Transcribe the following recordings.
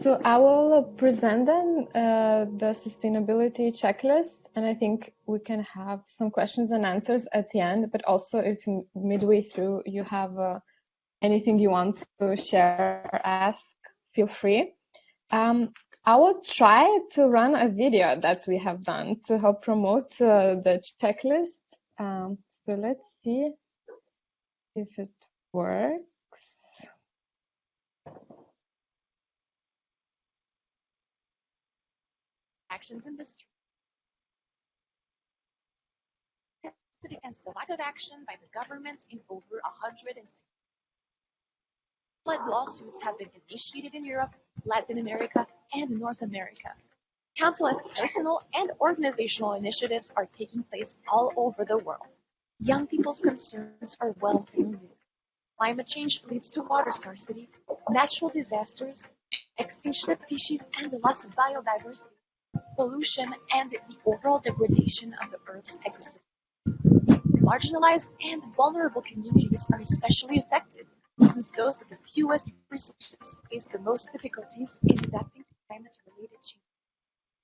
So I will present then the sustainability checklist, and I think we can have some questions and answers at the end, but also if midway through you have anything you want to share or ask, feel free. I will try to run a video that we have done to help promote the checklist. So let's see if it works. Actions in this against the lack of action by the government in over 160 lawsuits have been initiated in Europe, Latin America, and North America. Countless personal and organizational initiatives are taking place all over the world. Young people's concerns are well known. Climate change leads to water scarcity, natural disasters, extinction of species and the loss of biodiversity, pollution, and the overall degradation of the Earth's ecosystem. Marginalized and vulnerable communities are especially affected, since those with the fewest resources face the most difficulties in adapting to climate-related change.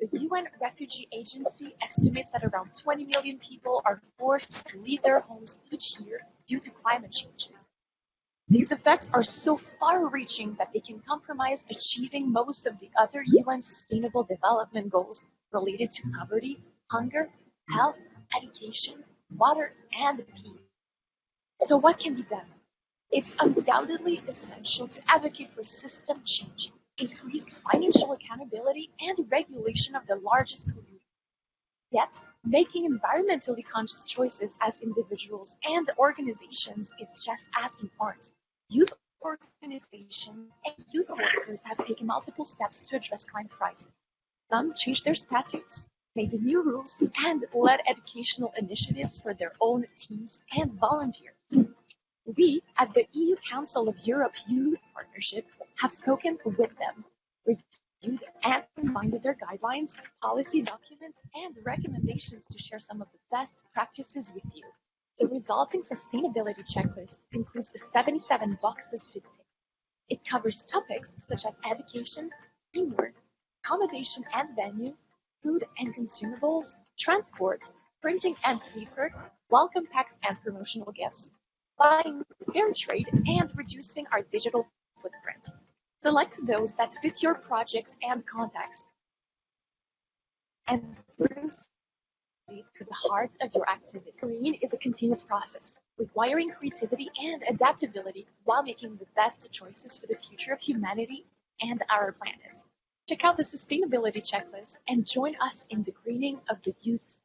The UN Refugee Agency estimates that around 20 million people are forced to leave their homes each year due to climate changes. These effects are so far-reaching that they can compromise achieving most of the other UN Sustainable Development Goals related to poverty, hunger, health, education, water, and peace. So what can be done? It's undoubtedly essential to advocate for system change, increased financial accountability, and regulation of the largest polluters. Yet, making environmentally conscious choices as individuals and organizations is just as important. Youth organizations and youth workers have taken multiple steps to address climate crisis. Some changed their statutes, made new rules, and led educational initiatives for their own teams and volunteers. We, at the EU Council of Europe Youth Partnership, have spoken with them, reviewed and reminded their guidelines, policy documents, and recommendations to share some of the best practices with you. The resulting sustainability checklist includes 77 boxes to tick. It covers topics such as education, teamwork, accommodation and venue, food and consumables, transport, printing and paper, welcome packs and promotional gifts, buying fair trade, and reducing our digital footprint. Select those that fit your project and context, and bring to the heart of your activity. Green is a continuous process, requiring creativity and adaptability while making the best choices for the future of humanity and our planet. Check out the sustainability checklist and join us in the greening of the youth.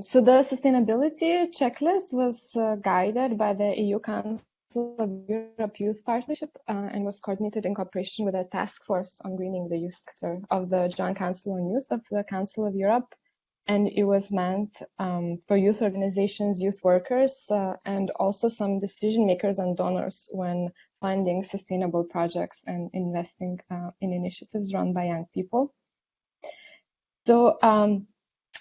So the sustainability checklist was guided by the EU Council of Europe Youth Partnership and was coordinated in cooperation with a task force on greening the youth sector of the Joint Council on Youth of the Council of Europe. And it was meant for youth organizations, youth workers, and also some decision makers and donors when funding sustainable projects and investing in initiatives run by young people. So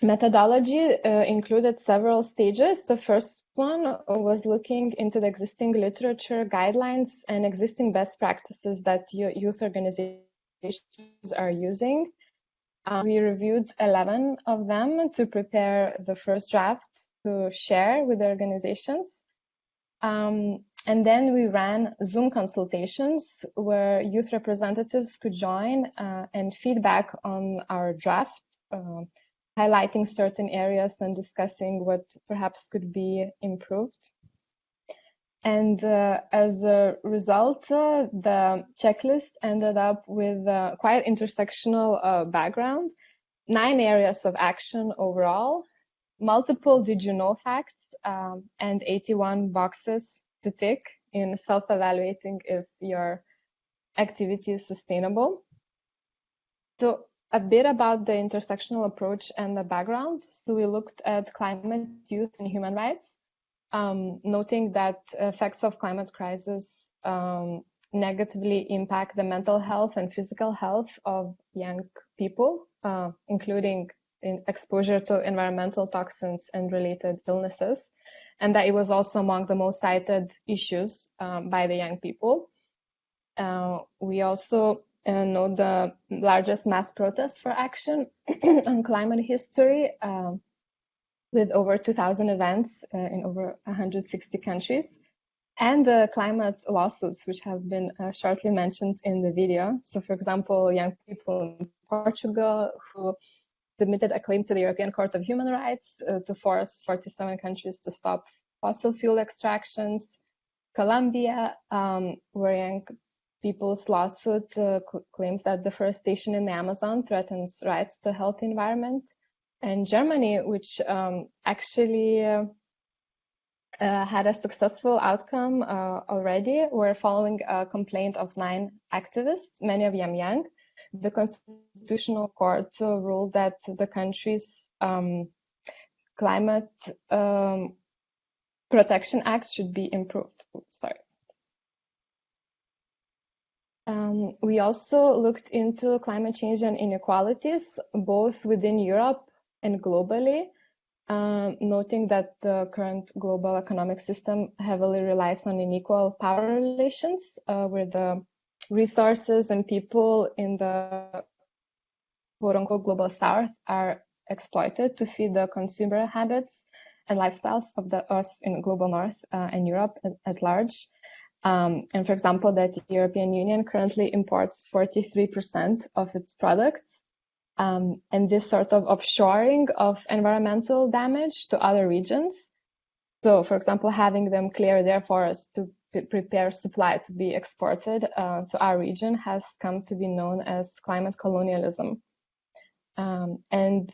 methodology included several stages. The first one was looking into the existing literature, guidelines, and existing best practices that youth organizations are using. We reviewed 11 of them to prepare the first draft to share with the organizations. And then we ran Zoom consultations where youth representatives could join and feedback on our draft, highlighting certain areas and discussing what perhaps could be improved. And as a result, the checklist ended up with quite intersectional background, 9 areas of action overall, multiple did you know facts, and 81 boxes to tick in self-evaluating if your activity is sustainable. So a bit about the intersectional approach and the background. So we looked at climate, youth, and human rights, noting that effects of climate crisis negatively impact the mental health and physical health of young people, including exposure to environmental toxins and related illnesses, and that it was also among the most cited issues by the young people. We also know the largest mass protest for action on climate history, with over 2,000 events in over 160 countries, and the climate lawsuits, which have been shortly mentioned in the video. So, for example, young people in Portugal who submitted a claim to the European Court of Human Rights to force 47 countries to stop fossil fuel extractions. Colombia, where young people's lawsuit claims that deforestation in the Amazon threatens rights to a healthy environment. And Germany, which actually had a successful outcome already, where following a complaint of 9 activists, many of them young, the Constitutional Court ruled that the country's Climate Protection Act should be improved. We also looked into climate change and inequalities, both within Europe and globally, noting that the current global economic system heavily relies on unequal power relations, where the resources and people in the quote-unquote global south are exploited to feed the consumer habits and lifestyles of us in global north and Europe at large. And for example, that the European Union currently imports 43% of its products. And this sort of offshoring of environmental damage to other regions. So, for example, having them clear their forests to prepare supply to be exported to our region has come to be known as climate colonialism. And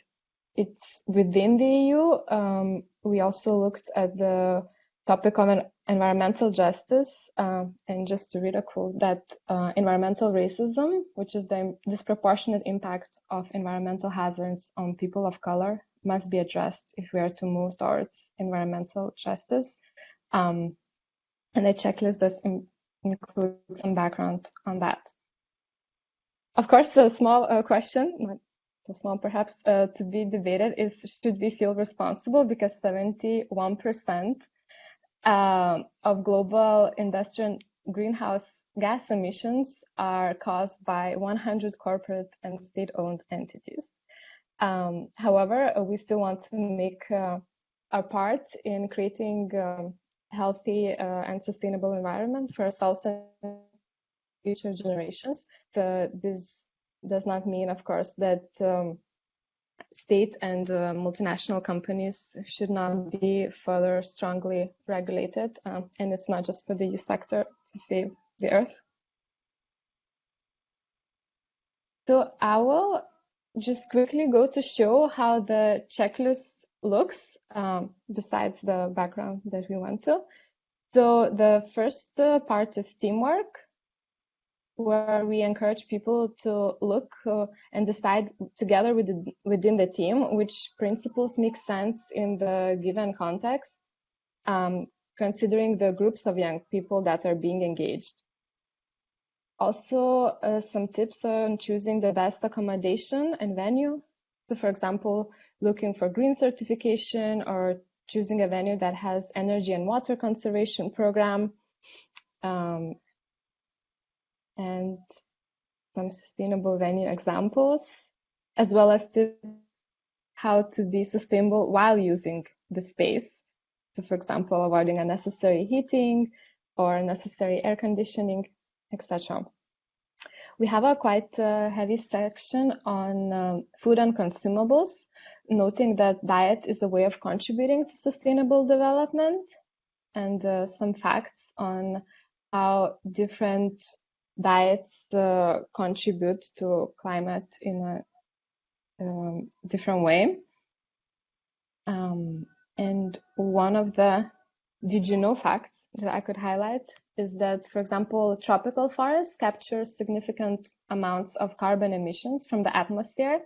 it's within the EU. We also looked at the topic of environmental justice, and just to read a quote, that environmental racism, which is the disproportionate impact of environmental hazards on people of color, must be addressed if we are to move towards environmental justice. And the checklist does include some background on that. Of course, a small question, not so small perhaps, to be debated is, should we feel responsible? Because 71% of global industrial greenhouse gas emissions are caused by 100 corporate and state-owned entities. However, we still want to make our part in creating healthy and sustainable environment for ourselves and future generations. This does not mean, of course, that state and multinational companies should not be further strongly regulated, and it's not just for the youth sector to save the earth. So I will just quickly go to show how the checklist looks, besides the background that we went to. So the first part is teamwork, where we encourage people to look and decide together within the team which principles make sense in the given context, considering the groups of young people that are being engaged. Also, some tips on choosing the best accommodation and venue. So, for example, looking for green certification or choosing a venue that has energy and water conservation program. And some sustainable venue examples, as well as how to be sustainable while using the space. So, for example, avoiding unnecessary heating or unnecessary air conditioning, etc. We have a quite heavy section on food and consumables, noting that diet is a way of contributing to sustainable development, and some facts on how different diets contribute to climate in a different way. And one of the did you know facts that I could highlight is that, for example, tropical forests capture significant amounts of carbon emissions from the atmosphere,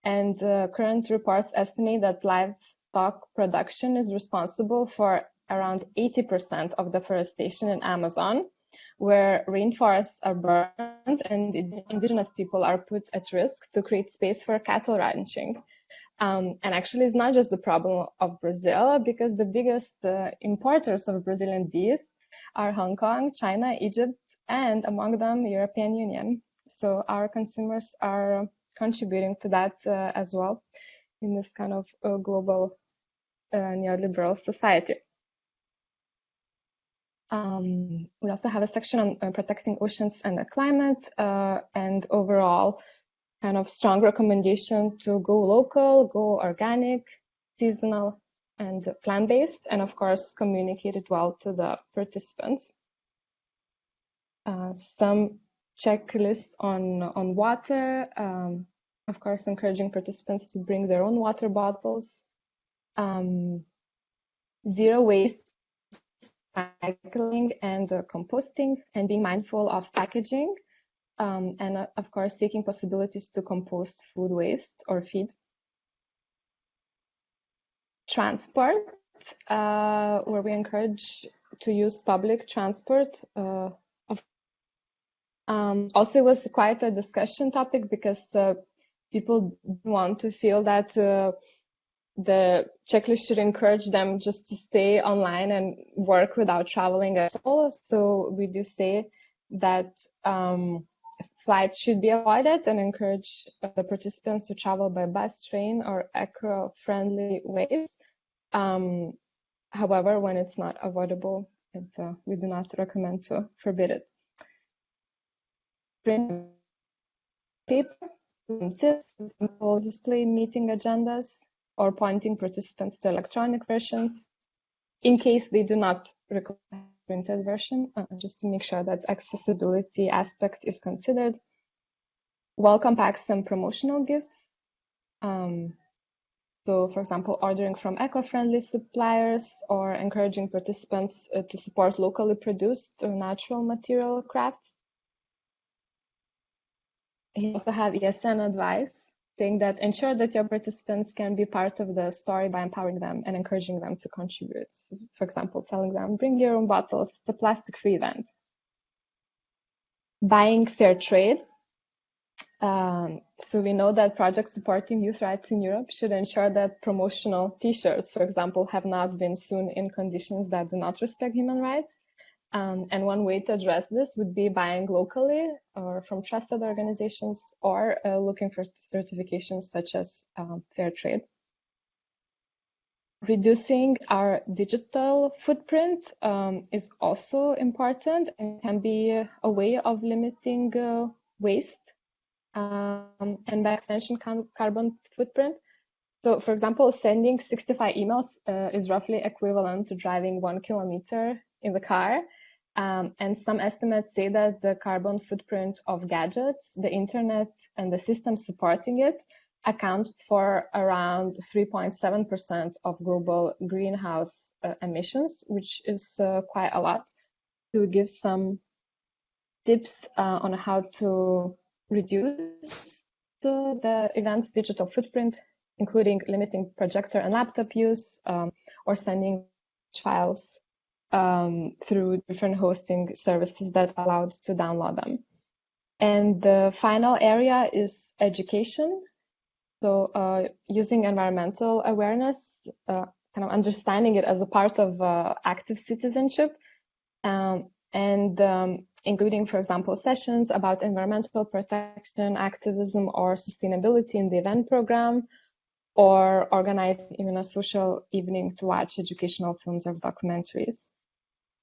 and current reports estimate that livestock production is responsible for around 80% of deforestation in Amazon, where rainforests are burned and indigenous people are put at risk to create space for cattle ranching. And actually, it's not just the problem of Brazil, because the biggest importers of Brazilian beef are Hong Kong, China, Egypt, and among them, European Union. So our consumers are contributing to that as well in this kind of global neoliberal society. We also have a section on protecting oceans and the climate, and overall kind of strong recommendation to go local, go organic, seasonal, and plant-based, and of course communicate it well to the participants. Some checklists on water, of course encouraging participants to bring their own water bottles, zero waste, recycling and composting, and being mindful of packaging, and of course seeking possibilities to compost food waste or feed. Transport, where we encourage to use public transport. Also, it was quite a discussion topic because people want to feel that the checklist should encourage them just to stay online and work without traveling at all. So we do say that flights should be avoided and encourage the participants to travel by bus, train, or eco-friendly ways. However, when it's not avoidable, we do not recommend to forbid it. Print paper, tips, simple display meeting agendas, or pointing participants to electronic versions in case they do not require printed version, just to make sure that accessibility aspect is considered. Welcome packs and promotional gifts. So, for example, ordering from eco-friendly suppliers or encouraging participants to support locally produced natural material crafts. He also have ESN advice saying that ensure that your participants can be part of the story by empowering them and encouraging them to contribute. So, for example, telling them, bring your own bottles, it's a plastic-free event. Buying fair trade. So we know that projects supporting youth rights in Europe should ensure that promotional t-shirts, for example, have not been sewn in conditions that do not respect human rights. And one way to address this would be buying locally or from trusted organizations, or looking for certifications such as fair trade. Reducing our digital footprint is also important and can be a way of limiting waste and by extension carbon footprint. So, for example, sending 65 emails is roughly equivalent to driving 1 kilometer in the car. And some estimates say that the carbon footprint of gadgets, the internet, and the systems supporting it account for around 3.7% of global greenhouse emissions, which is quite a lot. To give some tips on how to reduce the event's digital footprint, including limiting projector and laptop use, or sending files through different hosting services that allowed to download them. And the final area is education. So using environmental awareness, kind of understanding it as a part of active citizenship, and including, for example, sessions about environmental protection, activism, or sustainability in the event program, or organizing even a social evening to watch educational films or documentaries.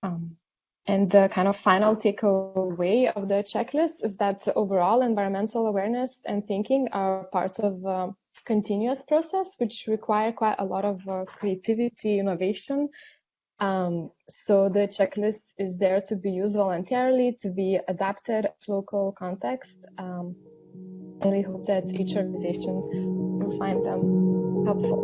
And the kind of final takeaway of the checklist is that overall environmental awareness and thinking are part of a continuous process, which require quite a lot of creativity, innovation. So the checklist is there to be used voluntarily, to be adapted to local context. And we hope that each organization will find them helpful.